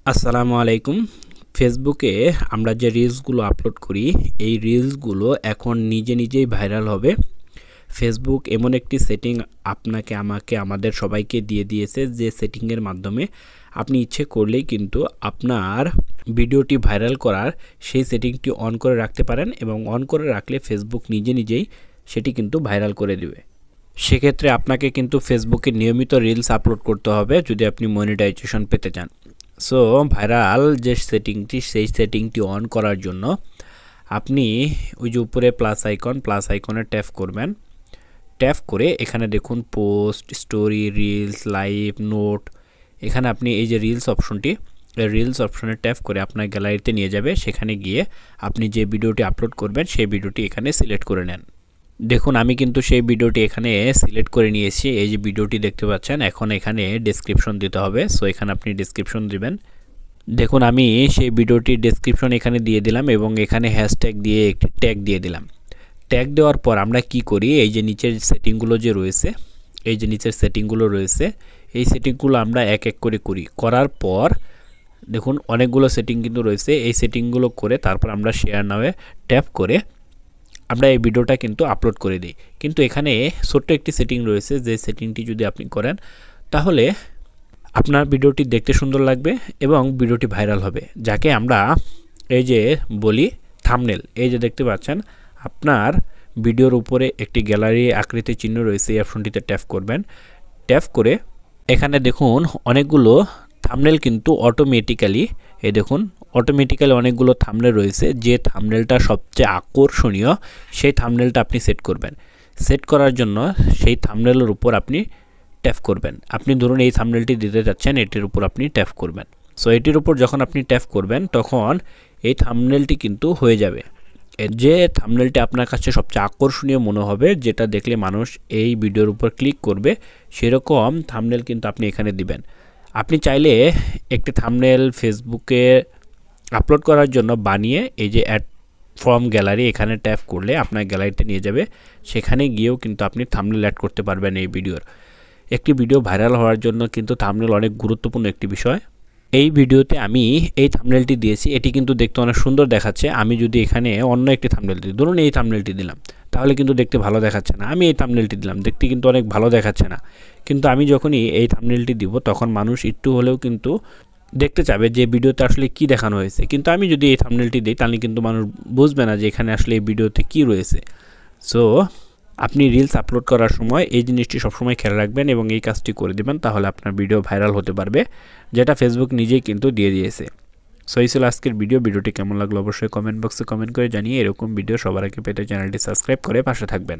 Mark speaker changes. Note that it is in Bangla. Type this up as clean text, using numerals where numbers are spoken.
Speaker 1: আসসালামু আলাইকুম। ফেসবুকে আমরা যে রিলসগুলো আপলোড করি, এই রিলসগুলো এখন নিজেই ভাইরাল হবে। ফেসবুক এমন একটি সেটিং আপনাকে, আমাকে, আমাদের সবাইকে দিয়ে দিয়েছে, যে সেটিংয়ের মাধ্যমে আপনি ইচ্ছে করলেই কিন্তু আপনার ভিডিওটি ভাইরাল করার সেই সেটিংটি অন করে রাখতে পারেন এবং অন করে রাখলে ফেসবুক নিজেই সেটি কিন্তু ভাইরাল করে দেবে। সেক্ষেত্রে আপনাকে কিন্তু ফেসবুকে নিয়মিত রিলস আপলোড করতে হবে যদি আপনি মনিটাইজেশন পেতে চান। সো ভাইরাল যে সেটিংটি, সেই সেটিংটি অন করার জন্য আপনি ওই যে উপরে প্লাস আইকনে ট্যাপ করবেন। ট্যাপ করে এখানে দেখুন post, story, reels, live, note. এখানে আপনি এই যে রিলস অপশনটি, এই রিলস অপশনে ট্যাপ করে আপনার গ্যালারিতে নিয়ে যাবে। সেখানে গিয়ে আপনি যে ভিডিওটি আপলোড করবেন সেই ভিডিওটি এখানে সিলেক্ট করে নেন। দেখুন আমি কিন্তু সেই ভিডিওটি এখানে সিলেক্ট করে নিয়েছি। এই যে ভিডিওটি দেখতে পাচ্ছেন, এখন এখানে ডেসক্রিপশন দিতে হবে। সো এখানে আপনি ডেসক্রিপশন দিবেন। দেখুন আমি সেই ভিডিওটির ডেসক্রিপশন এখানে দিয়ে দিলাম এবং এখানে হ্যাশট্যাগ দিয়ে একটি ট্যাগ দিয়ে দিলাম। ট্যাগ দেওয়ার পর আমরা কি করি, এই যে নিচের সেটিংগুলো যে রয়েছে, এই যে নিচের সেটিংগুলো রয়েছে, এই সেটিংগুলো আমরা এক এক করে করার পর দেখুন অনেকগুলো সেটিং কিন্তু রয়েছে। এই সেটিংগুলো করে তারপর আমরা শেয়ার নাওয়ে ট্যাপ করে আমরা এই ভিডিওটা কিন্তু আপলোড করে দিই। কিন্তু এখানে ছোট্ট একটি সেটিং রয়েছে, যে সেটিংটি যদি আপনি করেন তাহলে আপনার ভিডিওটি দেখতে সুন্দর লাগবে এবং ভিডিওটি ভাইরাল হবে, যাকে আমরা এই যে বলি থাম্বনেল। এই যে দেখতে পাচ্ছেন, আপনার ভিডিওর উপরে একটি গ্যালারি আকৃতির চিহ্ন রয়েছে, এই অপশনটিতে ট্যাপ করবেন। ট্যাপ করে এখানে দেখুন অনেকগুলো থাম্বনেল কিন্তু অটোমেটিক্যালি, অটোমেটিক্যালি অনেকগুলো থাম্বনেল রয়েছে। যে থাম্বনেলটা সবচেয়ে আকর্ষণীয় সেই থাম্বনেলটা আপনি সেট করবেন। সেট করার জন্য সেই থাম্বনেলের উপর আপনি ট্যাপ করবেন। আপনি ধরুন এই থাম্বনেলটি দিতে যাচ্ছেন, এটির উপর আপনি ট্যাপ করবেন। সো এটির উপর যখন আপনি ট্যাপ করবেন তখন এই থাম্বনেলটি কিন্তু হয়ে যাবে। যে থাম্বনেলটি আপনার কাছে সবচেয়ে আকর্ষণীয় মনে হবে, যেটা দেখলে মানুষ এই ভিডিওর উপর ক্লিক করবে, সেরকম থাম্বনেল কিন্তু আপনি এখানে দিবেন। আপনি চাইলে একটি থাম্বনেল ফেসবুকে আপলোড করার জন্য বানিয়ে এই যে অ্যাড ফ্রম গ্যালারি, এখানে ট্যাপ করলে আপনার গ্যালারিতে নিয়ে যাবে। সেখানে গিয়েও কিন্তু আপনি থাম্বনেল অ্যাড করতে পারবেন। এই ভিডিওর একটি ভিডিও ভাইরাল হওয়ার জন্য কিন্তু থাম্বনেল অনেক গুরুত্বপূর্ণ একটি বিষয়। এই ভিডিওতে আমি এই থাম্বনেলটি দিয়েছি, এটি কিন্তু দেখতে অনেক সুন্দর দেখাচ্ছে। আমি যদি এখানে অন্য একটি থাম্বনেল দিই, ধরুন এই থাম্বনেলটি দিলাম, তাহলে কিন্তু দেখতে ভালো দেখাচ্ছে না। আমি এই থাম্বনেলটি দিলাম, দেখতে কিন্তু অনেক ভালো দেখাচ্ছে না। কিন্তু আমি যখনই এই থাম্বনেলটি দিব তখন মানুষ একটু হলেও কিন্তু দেখতে চাবে যে ভিডিওতে আসলে কি দেখানো হয়েছে। কিন্তু আমি যদি এই থাম্বনেলটি দিই তাহলে কিন্তু মানুষ বুঝবে না যে এখানে আসলে এই ভিডিওতে কি রয়েছে। সো আপনি রিলস আপলোড করার সময় এই জিনিসটি সবসময় খেয়াল রাখবেন এবং এই কাজটি করে দেবেন, তাহলে আপনার ভিডিও ভাইরাল হতে পারবে, যেটা ফেসবুক নিজেই কিন্তু দিয়ে দিয়েছে। সো এই ছিল আজকের ভিডিওটি কেমন লাগলো অবশ্যই কমেন্ট বক্সে কমেন্ট করে জানিয়ে এরকম ভিডিও সবার আগে পেতে চ্যানেলটি সাবস্ক্রাইব করে পাশে থাকবেন।